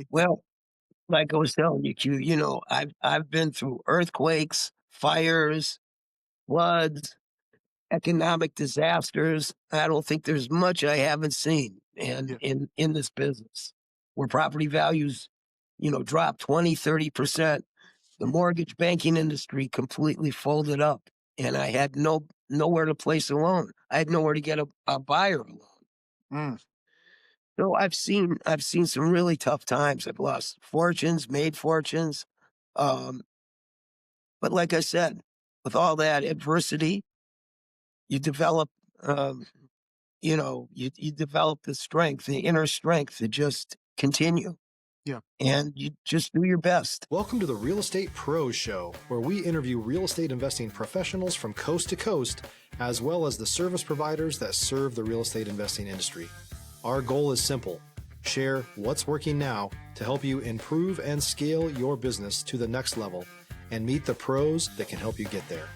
Well, like I was telling you, Q, I've been through earthquakes, fires, floods, economic disasters. I don't think there's much I haven't seen and Yeah. in this business where property values, drop 20-30%. The mortgage banking industry completely folded up and I had nowhere to place a loan. I had nowhere to get a buyer a loan. Mm. So I've seen some really tough times. I've lost fortunes, made fortunes. Um, but like I said, with all that adversity, you develop um, you develop the strength, the inner strength to just continue Yeah. and you just do your best. Welcome to the Real Estate Pros Show, where we interview real estate investing professionals from coast to coast, as well as the service providers that serve the real estate investing industry. Our goal is simple: share what's working now to help you improve and scale your business to the next level and meet the pros that can help you get there.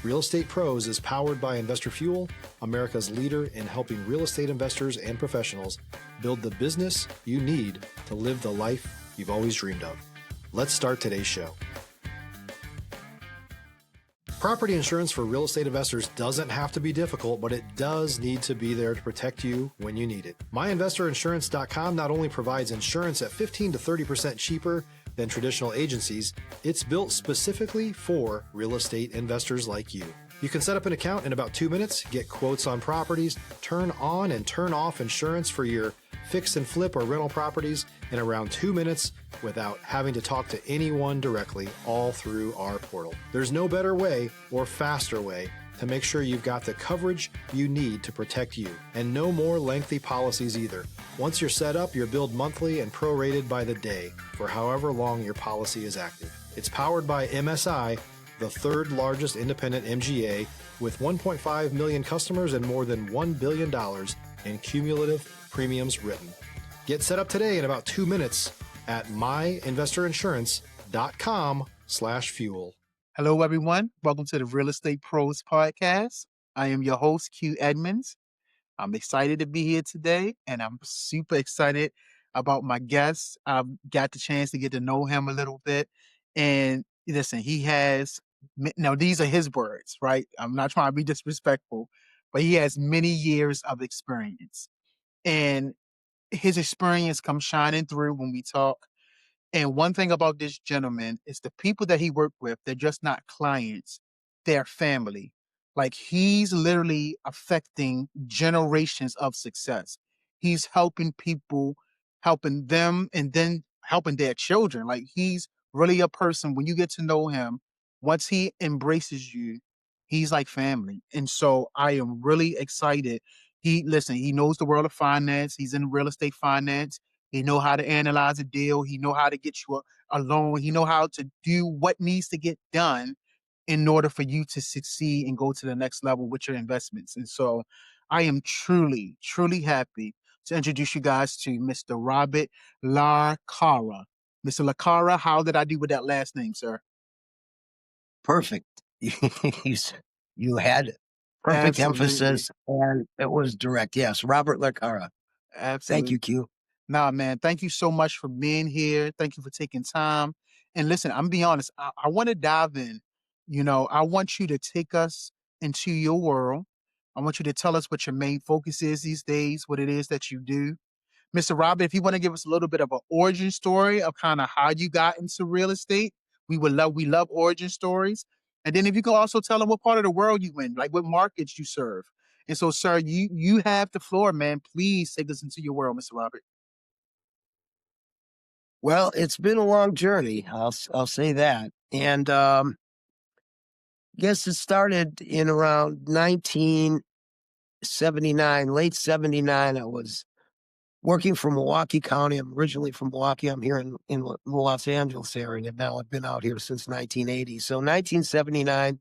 Real Estate Pros is powered by Investor Fuel, America's leader in helping real estate investors and professionals build the business you need to live the life you've always dreamed of. Let's start today's show. Property insurance for real estate investors doesn't have to be difficult, but it does need to be there to protect you when you need it. MyInvestorInsurance.com not only provides insurance at 15 to 30% cheaper than traditional agencies, it's built specifically for real estate investors like you. You can set up an account in about 2 minutes, get quotes on properties, turn on and turn off insurance for your fix and flip or rental properties in around 2 minutes without having to talk to anyone directly, all through our portal. There's no better way or faster way to make sure you've got the coverage you need to protect you, and no more lengthy policies either. Once you're set up, you're billed monthly and prorated by the day for however long your policy is active. It's powered by MSI, the third largest independent MGA, with 1.5 million customers and more than $1 billion in cumulative premiums written. Get set up today in about 2 minutes at myinvestorinsurance.com/fuel. Hello, everyone. Welcome to the Real Estate Pros Podcast. I am your host, Q Edmonds. I'm excited to be here today, and I'm super excited about my guest. I've got the chance to get to know him a little bit. And listen, now these are his words, right? I'm not trying to be disrespectful, but he has many years of experience. And his experience comes shining through when we talk. And one thing about this gentleman is the people that he worked with, they're just not clients, they're family. Like he's literally affecting generations of success. He's helping people, helping them, and then helping their children. Like he's really a person, when you get to know him, once he embraces you, he's like family. And so I am really excited. He knows the world of finance. He's in real estate finance. He know how to analyze a deal. He know how to get you a loan. He know how to do what needs to get done in order for you to succeed and go to the next level with your investments. And so I am truly, truly happy to introduce you guys to Mr. Robert Larcara. Mr. Larcara, how did I do with that last name, sir? Perfect. you, you had perfect Absolutely. emphasis and it was direct. Yes, Robert Larcara. Thank Absolutely. you, Q. Nah, man, thank you so much for being here. Thank you for taking time. And listen, I'm be honest, I want to dive in. I want you to take us into your world. I want you to tell us what your main focus is these days, what it is that you do. Mr. Robert, if you want to give us a little bit of an origin story of kind of how you got into real estate, we love origin stories. And then if you can also tell them what part of the world you in, like what markets you serve. And so, sir, you have the floor, man. Please take us into your world, Mr. Robert. Well, it's been a long journey. I'll say that. And guess it started in around 1979, late 79. I was working for Milwaukee County. I'm originally from Milwaukee. I'm here in the Los Angeles area. Now I've been out here since 1980. So 1979,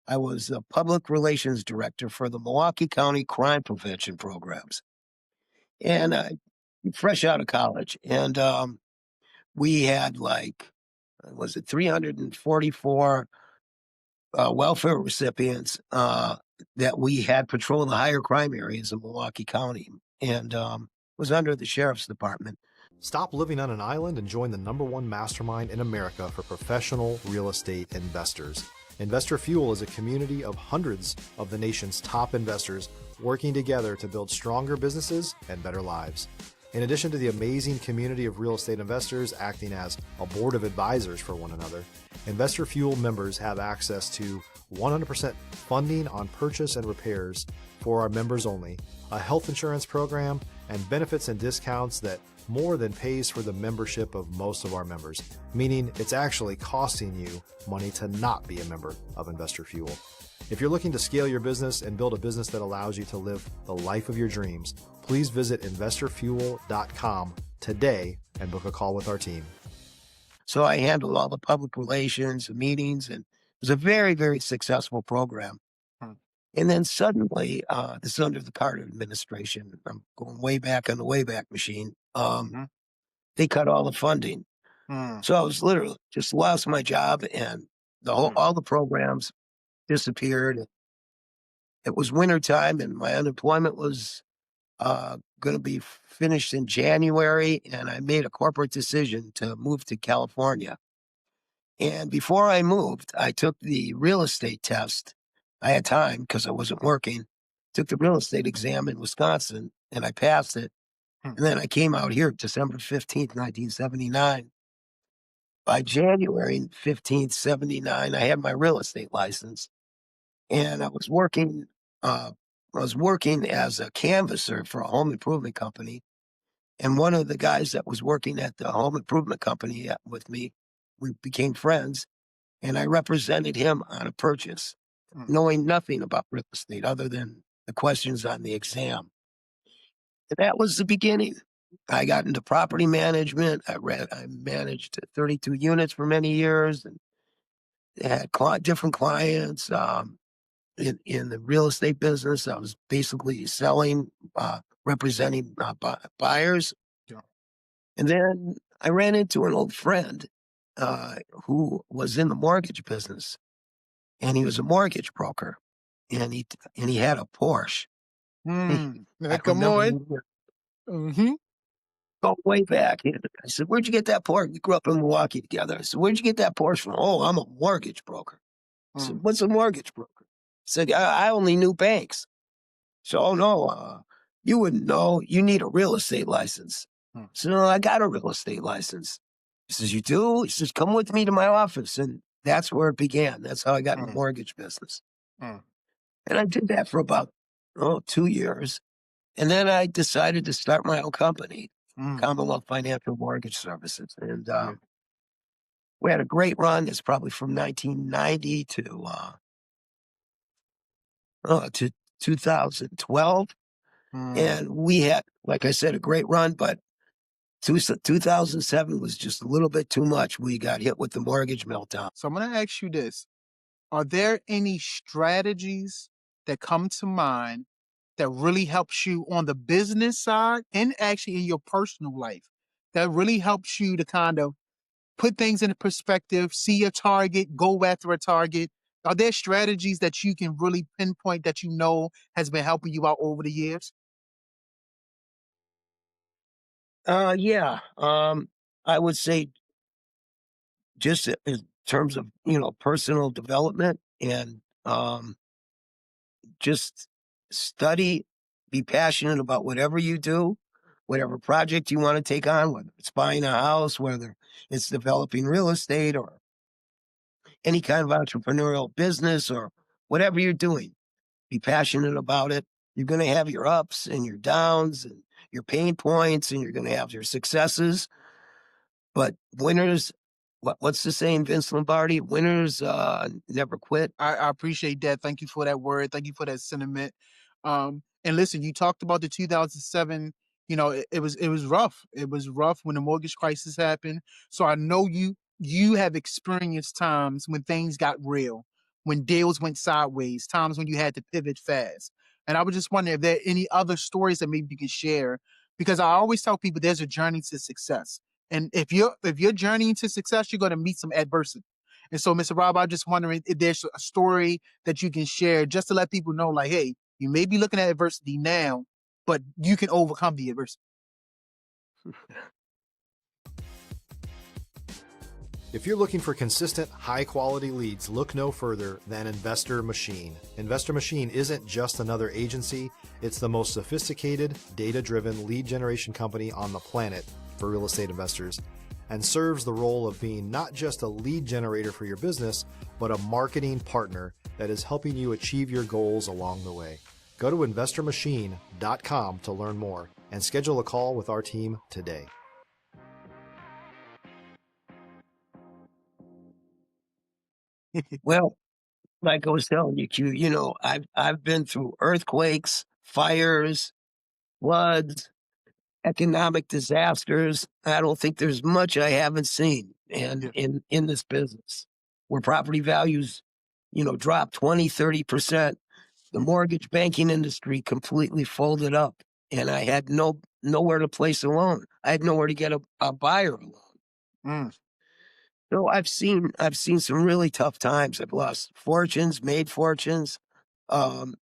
I was a public relations director for the Milwaukee County crime prevention programs. And fresh out of college. And we had was it 344 welfare recipients that we had patrol the higher crime areas of Milwaukee County and was under the sheriff's department. Stop living on an island and join the #1 mastermind in America for professional real estate investors. Investor Fuel is a community of hundreds of the nation's top investors working together to build stronger businesses and better lives. In addition to the amazing community of real estate investors acting as a board of advisors for one another, Investor Fuel members have access to 100% funding on purchase and repairs for our members only, a health insurance program, and benefits and discounts that more than pays for the membership of most of our members, meaning it's actually costing you money to not be a member of Investor Fuel. If you're looking to scale your business and build a business that allows you to live the life of your dreams, please visit investorfuel.com today and book a call with our team. So I handled all the public relations and meetings, and it was a very, very successful program. Hmm. And then suddenly, this is under the Carter administration. I'm going way back on the Wayback Machine. They cut all the funding. So I was literally just lost my job, and all the programs disappeared. It was wintertime, and my unemployment was going to be finished in January, and I made a corporate decision to move to California. And before I moved, I took the real estate test. I had time because I wasn't working. Took the real estate exam in Wisconsin, and I passed it. And then I came out here December 15th, 1979. By January 15th, 79, I had my real estate license. And I was working as a canvasser for a home improvement company. And one of the guys that was working at the home improvement company with me, we became friends, and I represented him on a purchase, knowing nothing about real estate other than the questions on the exam. And that was the beginning. I got into property management. I managed 32 units for many years and had different clients. In the real estate business, I was basically selling, representing buyers. Yeah. And then I ran into an old friend who was in the mortgage business, and he was a mortgage broker, and he had a Porsche. I Come remember on. go way back. I said, "Where'd you get that Porsche?" We grew up in Milwaukee together. I said, "Where'd you get that Porsche from?" "Oh, I'm a mortgage broker." I said, "What's a mortgage broker?" I said, I only knew banks." So, "Oh, no, you wouldn't know. You need a real estate license." So, "No, I got a real estate license." He says, "You do?" He says, "Come with me to my office." And that's where it began. That's how I got in the mortgage business. And I did that for about 2 years. And then I decided to start my own company, Commonwealth Financial Mortgage Services. And we had a great run. It's probably from 1990 to 2012. And we had, like I said, a great run, but 2007 was just a little bit too much. We got hit with the mortgage meltdown. So I'm going to ask you this. Are there any strategies that come to mind that really helps you on the business side and actually in your personal life that really helps you to kind of put things into perspective, see a target, go after a target? Are there strategies that you can really pinpoint that you know has been helping you out over the years? Yeah. I would say just in terms of, personal development and just study, be passionate about whatever you do, whatever project you want to take on, whether it's buying a house, whether it's developing real estate or any kind of entrepreneurial business or whatever you're doing. Be passionate about it. You're going to have your ups and your downs and your pain points, and you're going to have your successes. But winners, what's the saying, Vince Lombardi? Winners never quit. I appreciate that. Thank you for that word. Thank you for that sentiment. And listen, you talked about the 2007. It was rough. It was rough when the mortgage crisis happened. So I know you have experienced times when things got real, when deals went sideways, times when you had to pivot fast. And I was just wondering if there are any other stories that maybe you can share, because I always tell people there's a journey to success. And if you're journeying to success, you're going to meet some adversity. And so, Mr. Rob, I'm just wondering if there's a story that you can share just to let people know, like, hey, you may be looking at adversity now, but you can overcome the adversity. If you're looking for consistent, high-quality leads, look no further than Investor Machine. Investor Machine isn't just another agency, it's the most sophisticated, data-driven lead generation company on the planet for real estate investors, and serves the role of being not just a lead generator for your business, but a marketing partner that is helping you achieve your goals along the way. Go to investormachine.com to learn more and schedule a call with our team today. Well, like I was telling you, Q, I've been through earthquakes, fires, floods, economic disasters. I don't think there's much I haven't seen in this business where property values, drop 20-30%. The mortgage banking industry completely folded up, and I had nowhere to place a loan. I had nowhere to get a buyer a loan. Mm. So I've seen some really tough times. I've lost fortunes, made fortunes. But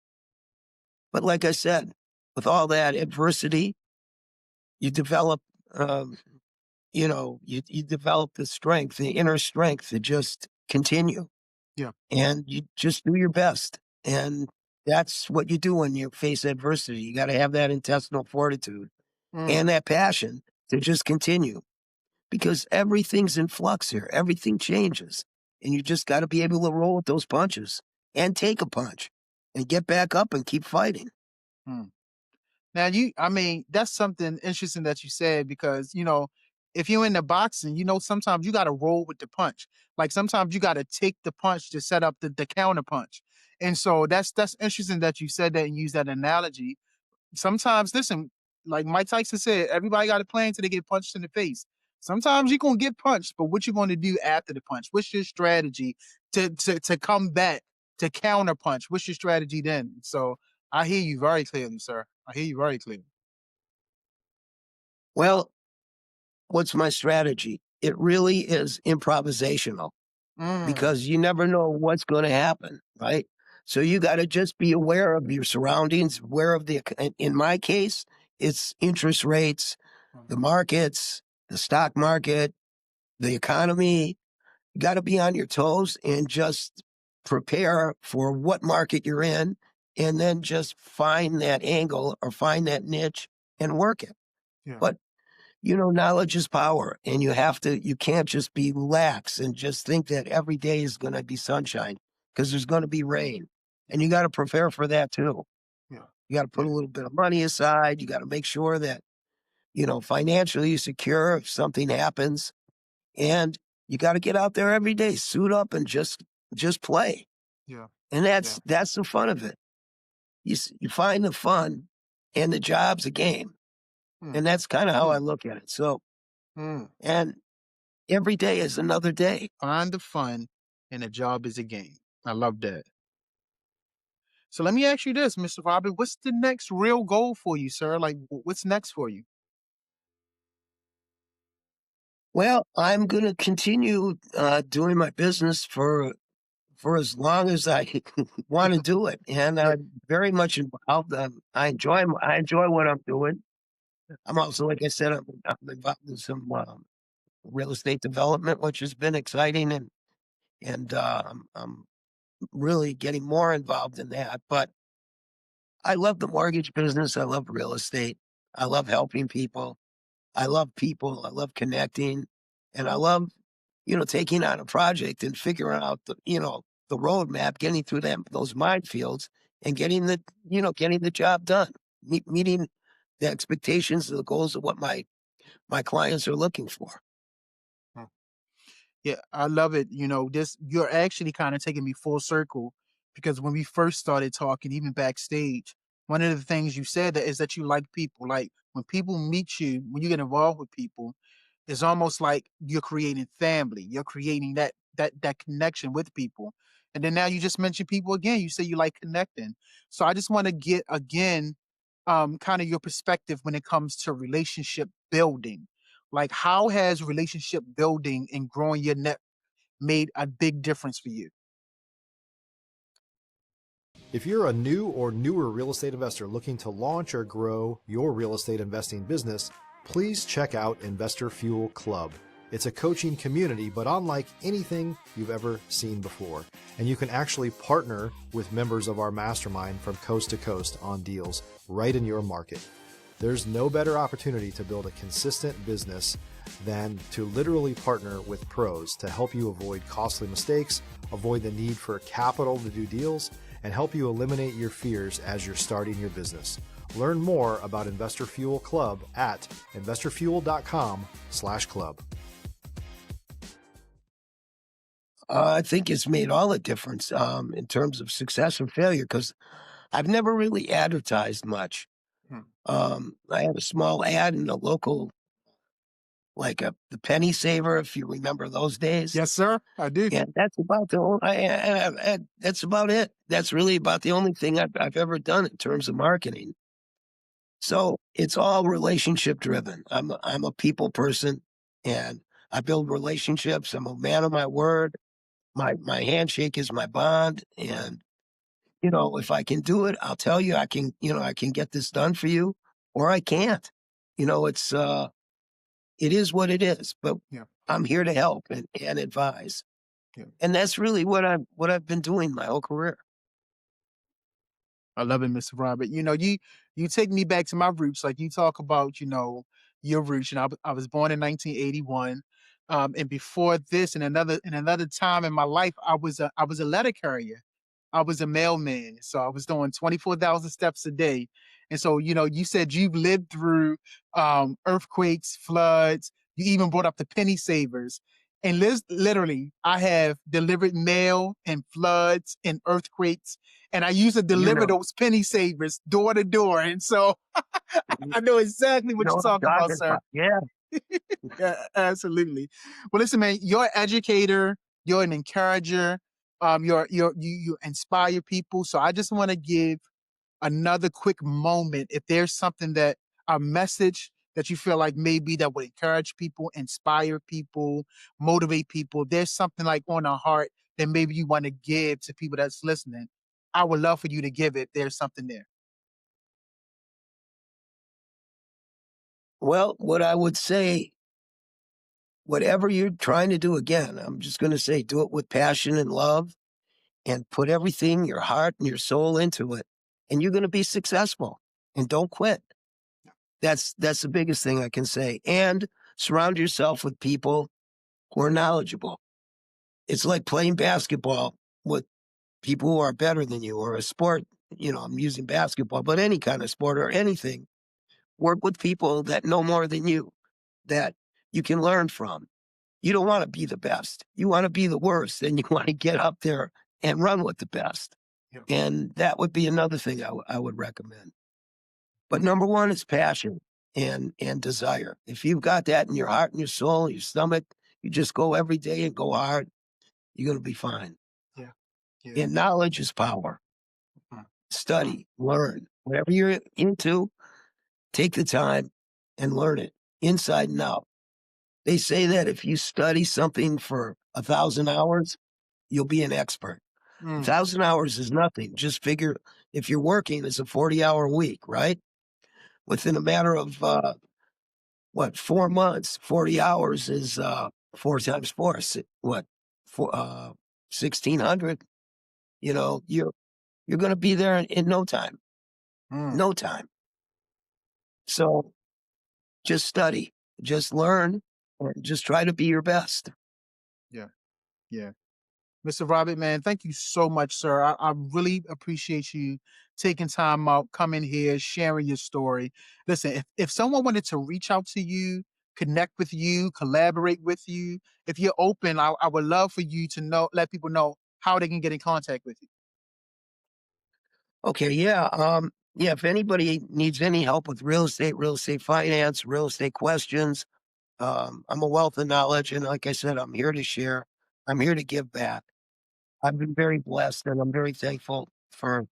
like I said, with all that adversity, you develop, you develop the strength, the inner strength to just continue. Yeah. And you just do your best. And that's what you do when you face adversity. You got to have that intestinal fortitude and that passion to just continue, because everything's in flux here. Everything changes. And you just got to be able to roll with those punches and take a punch and get back up and keep fighting. Now, that's something interesting that you said, because, if you're in the boxing, sometimes you got to roll with the punch. Like sometimes you got to take the punch to set up the counter punch. And so that's interesting that you said that and use that analogy. Sometimes, listen, like Mike Tyson said, everybody got a plan until they get punched in the face. Sometimes you're going to get punched, but what you going to do after the punch? What's your strategy to come back, to counter punch? What's your strategy then? So I hear you very clearly, sir. I hear you very clearly. Well, what's my strategy? It really is improvisational, because you never know what's going to happen, right? So you got to just be aware of your surroundings, aware of in my case, it's interest rates, the markets, the stock market, the economy. You got to be on your toes and just prepare for what market you're in, and then just find that angle or find that niche and work it. Yeah. But knowledge is power, and you can't just be lax and just think that every day is going to be sunshine, because there's going to be rain, and you got to prepare for that too. Yeah. You got to put a little bit of money aside. You got to make sure that, financially secure if something happens, and you got to get out there every day, suit up and just play. Yeah. And that's the fun of it. You find the fun, and the job's a game. And that's kind of how I look at it. So, and every day is another day. Find the fun, and the job is a game. I love that. So let me ask you this, Mr. Robert, what's the next real goal for you, sir? Like, what's next for you? Well, I'm going to continue doing my business for as long as I want to do it, and I'm very much involved. I enjoy what I'm doing. I'm also, like I said, I'm involved in some real estate development, which has been exciting, and I'm really getting more involved in that. But I love the mortgage business. I love real estate. I love helping people. I love people. I love connecting, and I love, taking on a project and figuring out the roadmap, getting through those minefields, and getting the job done, meeting the expectations, the goals of what my clients are looking for. Yeah, I love it. You're actually kind of taking me full circle, because when we first started talking, even backstage, one of the things you said that is that you like people. Like when people meet you, when you get involved with people, it's almost like you're creating family. You're creating that connection with people. And then now you just mentioned people again. You say you like connecting. So I just want to get again, kind of your perspective when it comes to relationship building. Like, how has relationship building and growing your net made a big difference for you? If you're a new or newer real estate investor looking to launch or grow your real estate investing business, please check out Investor Fuel Club. It's a coaching community, but unlike anything you've ever seen before. And you can actually partner with members of our mastermind from coast to coast on deals right in your market. There's no better opportunity to build a consistent business than to literally partner with pros to help you avoid costly mistakes, avoid the need for capital to do deals, and help you eliminate your fears as you're starting your business. Learn more about Investor Fuel Club at investorfuel.com/club. I think it's made all the difference in terms of success and failure because I've never really advertised much. I had a small ad in the local, like the penny saver, if you remember those days. Yes, sir. I do. And that's about that's about it. That's really about the only thing I've ever done in terms of marketing. So it's all relationship driven. I'm a people person, and I build relationships. I'm a man of my word. My handshake is my bond, and if I can do it, I'll tell you I can. I can get this done for you, or I can't. It is what it is. But Yeah. I'm here to help and advise. Yeah. And that's really what I've been doing my whole career. I love it, Mr. Robert. You take me back to my roots. Like you talk about, your roots. I was born in 1981, and before this, in another time in my life, I was a letter carrier. I was a mailman, so I was doing 24,000 steps a day. And so, you said you've lived through earthquakes, floods. You even brought up the penny savers. And literally, I have delivered mail and floods and earthquakes, and I used to deliver those penny savers door to door. And so I know exactly what you're talking about, sir. Yeah. Yeah, absolutely. Well, listen, man, you're an educator, you're an encourager, you inspire people. So I just want to give another quick moment. If there's something a message that you feel like maybe that would encourage people, inspire people, motivate people, there's something like on the heart that maybe you want to give to people that's listening. I would love for you to give it. There's something there. Well, what I would say, whatever you're trying to do, again, I'm just going to say, do it with passion and love, and put everything, your heart and your soul into it, and you're going to be successful. And don't quit. That's the biggest thing I can say. And surround yourself with people who are knowledgeable. It's like playing basketball with people who are better than you, or a sport. I'm using basketball, but any kind of sport or anything. Work with people that know more than you, that you can learn from. You don't want to be the best. You want to be the worst, and you want to get up there and run with the best. Yeah. And that would be another thing I would recommend. But number one is passion and desire. If you've got that in your heart and your soul and your stomach, you just go every day and go hard, you're going to be fine. Yeah. Yeah. And knowledge is power. Study, learn, whatever you're into, take the time and learn it inside and out. They say that if you study something for 1,000 hours, you'll be an expert. 1,000 hours is nothing. Just figure if you're working, it's a 40-hour week, right? Within a matter of 4 months, 40 hours is 4 times 4. 1,600. You're going to be there in no time. No time. So just study, just learn, or just try to be your best. Yeah. Yeah. Mr. Robert, man, thank you so much, sir. I really appreciate you taking time out, coming here, sharing your story. Listen, if someone wanted to reach out to you, connect with you, collaborate with you, if you're open, I would love for you to let people know how they can get in contact with you. Okay, yeah. Yeah, if anybody needs any help with real estate finance, real estate questions, I'm a wealth of knowledge. And like I said, I'm here to share. I'm here to give back. I've been very blessed, and I'm very thankful for,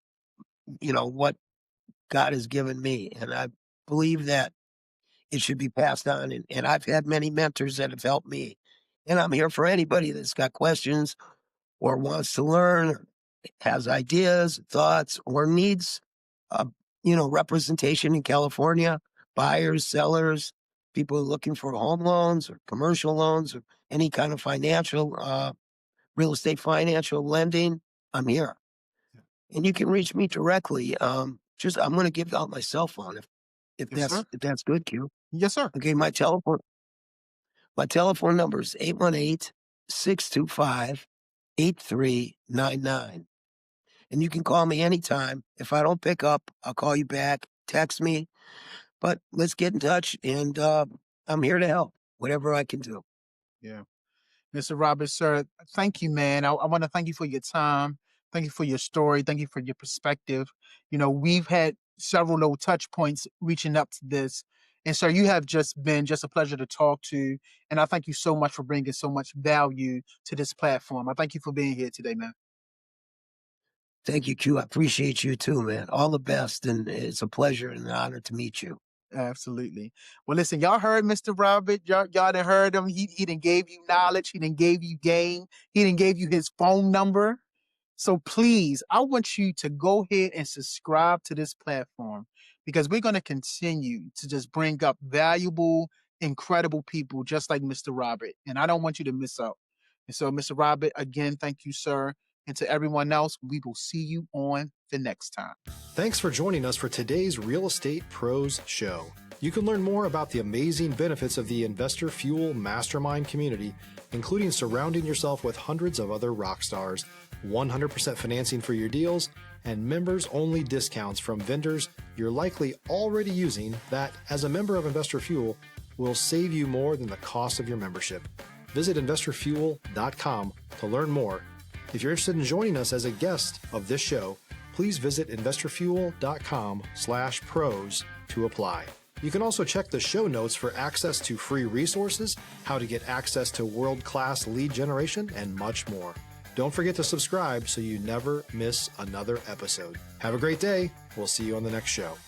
what God has given me. And I believe that it should be passed on. And I've had many mentors that have helped me. And I'm here for anybody that's got questions or wants to learn, or has ideas, thoughts, or needs, representation in California, buyers, sellers, people are looking for home loans or commercial loans or any kind of financial, real estate financial lending, I'm here. And you can reach me directly. I'm going to give out my cell phone if Yes, sir. that's good, Q. Yes, sir. Okay, my telephone number is 818-625-8399. And you can call me anytime. If I don't pick up, I'll call you back, text me. But let's get in touch, and I'm here to help, whatever I can do. Yeah. Mr. Roberts, sir, thank you, man. I want to thank you for your time. Thank you for your story. Thank you for your perspective. We've had several little touch points reaching up to this. And sir, you have just been just a pleasure to talk to. And I thank you so much for bringing so much value to this platform. I thank you for being here today, man. Thank you, Q. I appreciate you too, man. All the best, and it's a pleasure and an honor to meet you. Absolutely. Well, listen, y'all heard Mr. Robert. Y'all done heard him. He done gave you knowledge. He done gave you game. He done gave you his phone number. So please, I want you to go ahead and subscribe to this platform because we're going to continue to just bring up valuable, incredible people just like Mr. Robert. And I don't want you to miss out. And so, Mr. Robert, again, thank you, sir. And to everyone else, we will see you on the next time. Thanks for joining us for today's Real Estate Pros Show. You can learn more about the amazing benefits of the Investor Fuel Mastermind community, including surrounding yourself with hundreds of other rock stars, 100% financing for your deals, and members-only discounts from vendors you're likely already using that, as a member of Investor Fuel, will save you more than the cost of your membership. Visit investorfuel.com to learn more. If you're interested in joining us as a guest of this show, please visit investorfuel.com/pros to apply. You can also check the show notes for access to free resources, how to get access to world-class lead generation, and much more. Don't forget to subscribe so you never miss another episode. Have a great day. We'll see you on the next show.